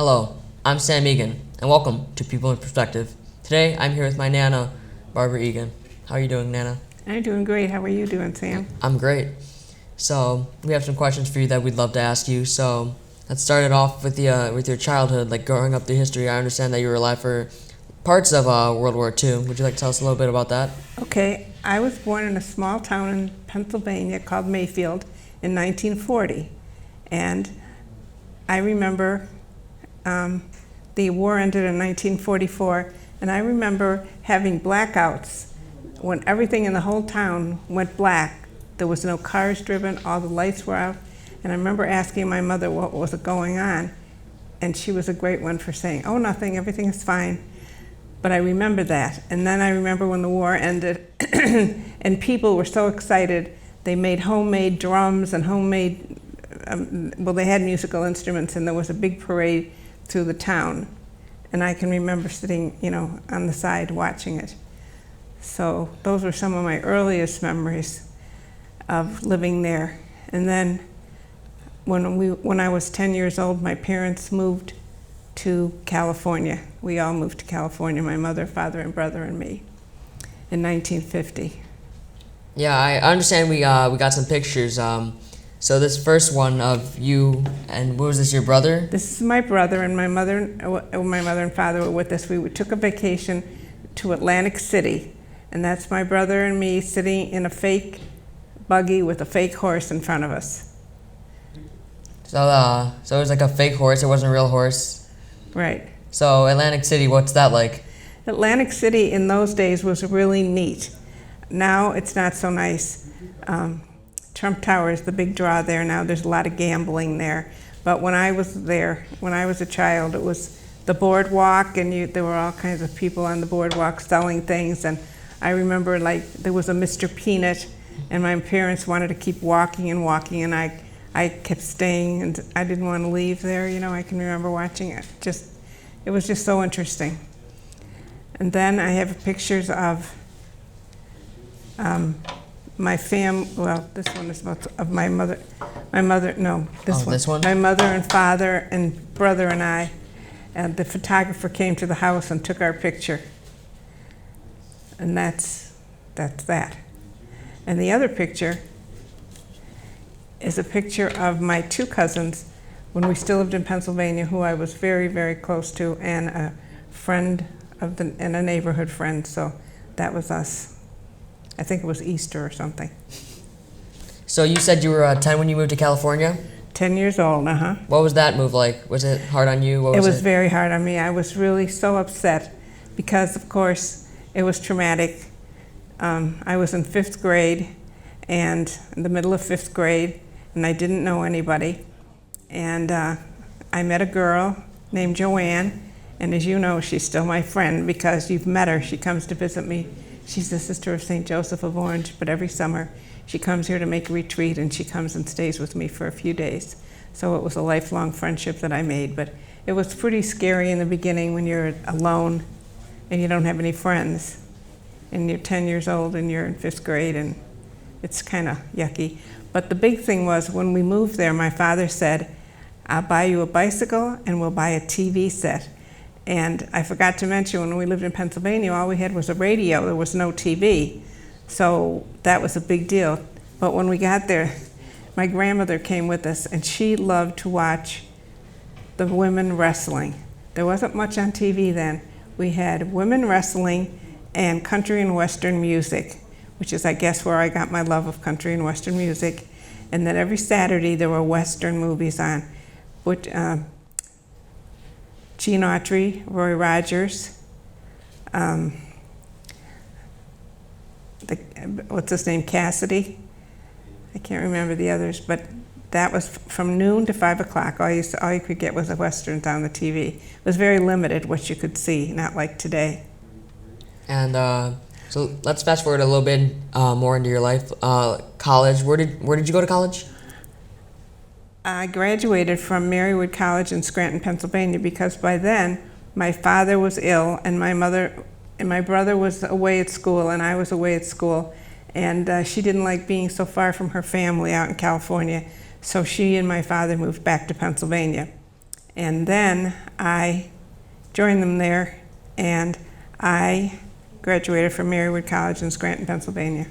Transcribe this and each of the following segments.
Hello, I'm Sam Egan, and welcome to People in Perspective. Today, I'm here with my Nana, Barbara Egan. How are you doing, Nana? I'm doing great. How are you doing, Sam? I'm great. So, we have some questions for you that we'd love to ask you. So, let's start it off with your childhood, like growing up through history. I understand that you were alive for parts of World War II. Would you like to tell us a little bit about that? Okay, I was born in a small town in Pennsylvania called Mayfield in 1940, and I remember the war ended in 1944, and I remember having blackouts when everything in the whole town went black. There was no cars driven, all the lights were out, and I remember asking my mother what was going on, and she was a great one for saying, "Oh, nothing, everything is fine." But I remember that. And then I remember when the war ended and people were so excited, they made homemade drums and homemade, they had musical instruments, and there was a big parade through the town. And I can remember sitting, on the side watching it. So those were some of my earliest memories of living there. And then when I was 10 years old, my parents moved to California. We all moved to California, my mother, father, and brother, and me, in 1950. Yeah, I understand we got some pictures. So this first one of you, and what was this, your brother? This is my brother, and my mother and father were with us. We took a vacation to Atlantic City, and that's my brother and me sitting in a fake buggy with a fake horse in front of us. So it was like a fake horse, it wasn't a real horse? Right. So Atlantic City, what's that like? Atlantic City in those days was really neat. Now it's not so nice. Trump Tower is the big draw there now. There's a lot of gambling there. But when I was there, when I was a child, it was the boardwalk, and there were all kinds of people on the boardwalk selling things. And I remember there was a Mr. Peanut, and my parents wanted to keep walking, and I kept staying, and I didn't want to leave there. I can remember watching it. It was just so interesting. And then I have pictures of my this one is of my mother. This one. My mother and father and brother and I. And the photographer came to the house and took our picture. And that's that. And the other picture is a picture of my two cousins when we still lived in Pennsylvania, who I was very, very close to, and a friend and a neighborhood friend. So that was us. I think it was Easter or something. So you said you were 10 when you moved to California? 10 years old, uh-huh. What was that move like? Was it hard on you? It was very hard on me. I was really so upset because, of course, it was traumatic. I was in 5th grade, and in the middle of 5th grade, and I didn't know anybody. And I met a girl named Joanne, and as you know, she's still my friend because you've met her. She comes to visit me. She's the sister of St. Joseph of Orange, but every summer she comes here to make a retreat, and she comes and stays with me for a few days. So it was a lifelong friendship that I made, but it was pretty scary in the beginning when you're alone and you don't have any friends, and you're 10 years old and you're in 5th grade, and it's kind of yucky. But the big thing was when we moved there, my father said, "I'll buy you a bicycle and we'll buy a TV set." And I forgot to mention, when we lived in Pennsylvania, all we had was a radio. There was no TV. So that was a big deal. But when we got there, my grandmother came with us, and she loved to watch the women wrestling. There wasn't much on TV then. We had women wrestling and country and western music, which is, I guess, where I got my love of country and western music. And then every Saturday there were western movies on. Gene Autry, Roy Rogers, what's his name, Cassidy? I can't remember the others, but that was from noon to 5 o'clock. All you could get was the westerns on the TV. It was very limited what you could see, not like today. And so let's fast forward a little bit more into your life. College. Where did you go to college? I graduated from Marywood College in Scranton, Pennsylvania, because by then my father was ill, and my mother and my brother was away at school, and I was away at school, and she didn't like being so far from her family out in California, so she and my father moved back to Pennsylvania. And then I joined them there, and I graduated from Marywood College in Scranton, Pennsylvania.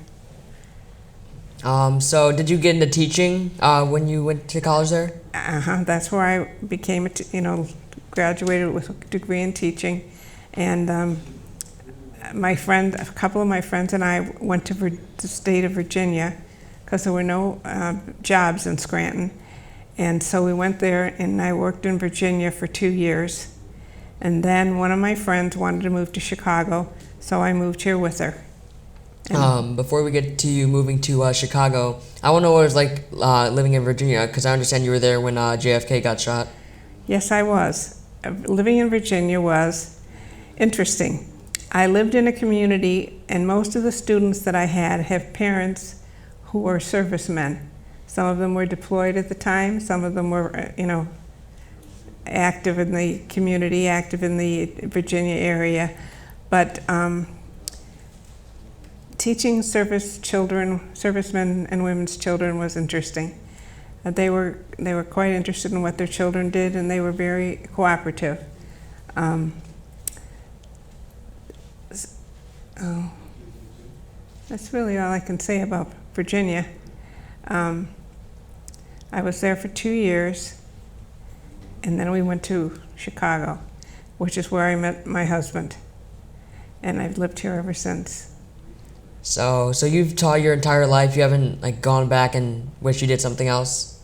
So did you get into teaching when you went to college there? That's where I became, graduated with a degree in teaching. And a couple of my friends and I went to the state of Virginia because there were no jobs in Scranton. And so we went there, and I worked in Virginia for 2 years. And then one of my friends wanted to move to Chicago, so I moved here with her. Before we get to you moving to Chicago, I want to know what it was like living in Virginia, because I understand you were there when JFK got shot. Yes, I was. Living in Virginia was interesting. I lived in a community, and most of the students that I had have parents who were servicemen. Some of them were deployed at the time. Some of them were, active in the community, active in the Virginia area. But teaching servicemen and women's children was interesting. They were quite interested in what their children did, and they were very cooperative. That's really all I can say about Virginia. I was there for 2 years, and then we went to Chicago, which is where I met my husband, and I've lived here ever since. So you've taught your entire life. You haven't gone back and wished you did something else?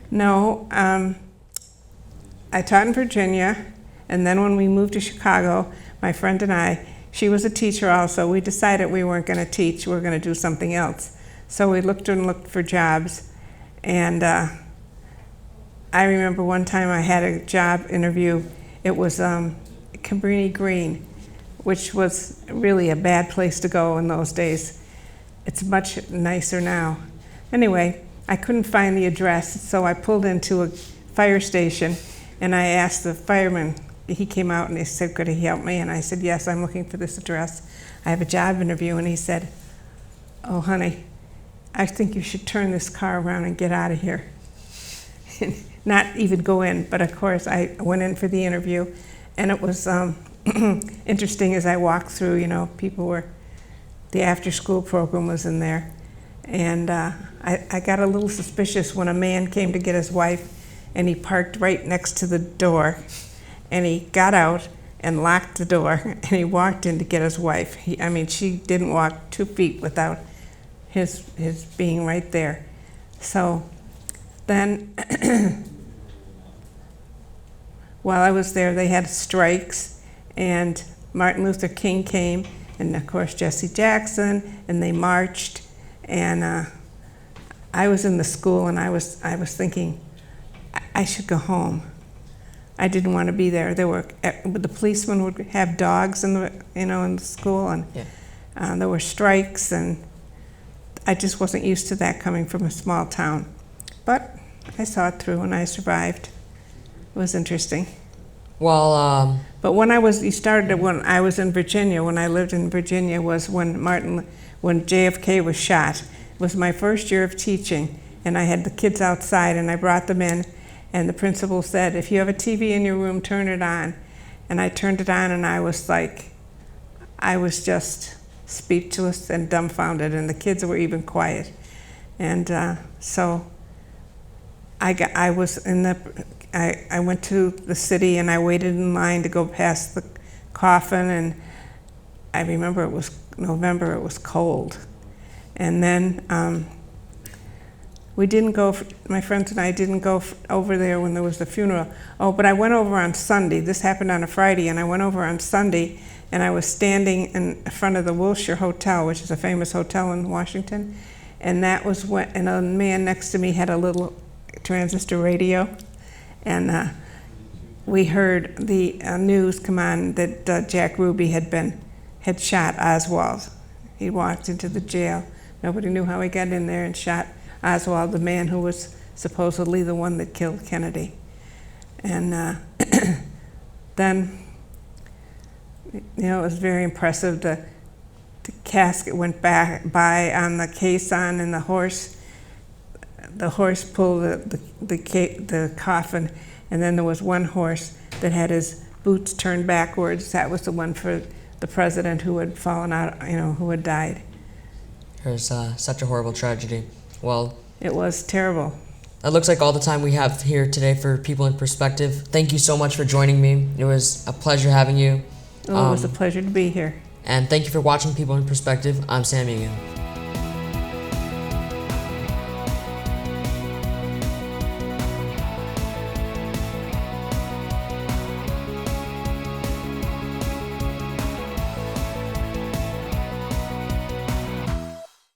No, I taught in Virginia, and then when we moved to Chicago, my friend and I, she was a teacher also, we decided we weren't going to teach, we were going to do something else. So we looked for jobs, and I remember one time I had a job interview. It was Cabrini Green, which was really a bad place to go in those days. It's much nicer now. Anyway, I couldn't find the address, so I pulled into a fire station, and I asked the fireman. He came out and he said, could he help me? And I said, yes, I'm looking for this address. I have a job interview. And he said, oh, honey, I think you should turn this car around and get out of here. Not even go in, but of course I went in for the interview, and it was interesting as I walked through, the after-school program was in there. And I got a little suspicious when a man came to get his wife, and he parked right next to the door, and he got out and locked the door, and he walked in to get his wife. She didn't walk 2 feet without his being right there. So then, while I was there, they had strikes, and Martin Luther King came, and of course Jesse Jackson, and they marched, and I was in the school, and I was thinking I should go home. I didn't want to be there. The policemen would have dogs in the school, and yeah. There were strikes, and I just wasn't used to that coming from a small town. But I saw it through, and I survived. It was interesting. Well, but when I was in Virginia, when I lived in Virginia, was when JFK was shot. It was my first year of teaching, and I had the kids outside, and I brought them in, and the principal said, if you have a TV in your room, turn it on. And I turned it on, and I was just speechless and dumbfounded, and the kids were even quiet. And so I went to the city, and I waited in line to go past the coffin, and I remember it was November, it was cold. And then my friends and I didn't go over there when there was the funeral. Oh, but I went over on Sunday. This happened on a Friday, and I went over on Sunday, and I was standing in front of the Wilshire Hotel, which is a famous hotel in Washington, and that was and a man next to me had a little transistor radio, and we heard the news come on that Jack Ruby had shot Oswald. He walked into the jail. Nobody knew how he got in there and shot Oswald, the man who was supposedly the one that killed Kennedy. And then, it was very impressive. The casket went by on the caisson, and the horse the horse pulled the coffin, and then there was one horse that had his boots turned backwards. That was the one for the president who had fallen out, who had died. There's such a horrible tragedy. Well, it was terrible. That looks like all the time we have here today for People in Perspective. Thank you so much for joining me. It was a pleasure having you. Oh, it was a pleasure to be here. And thank you for watching People in Perspective. I'm Sam Egan.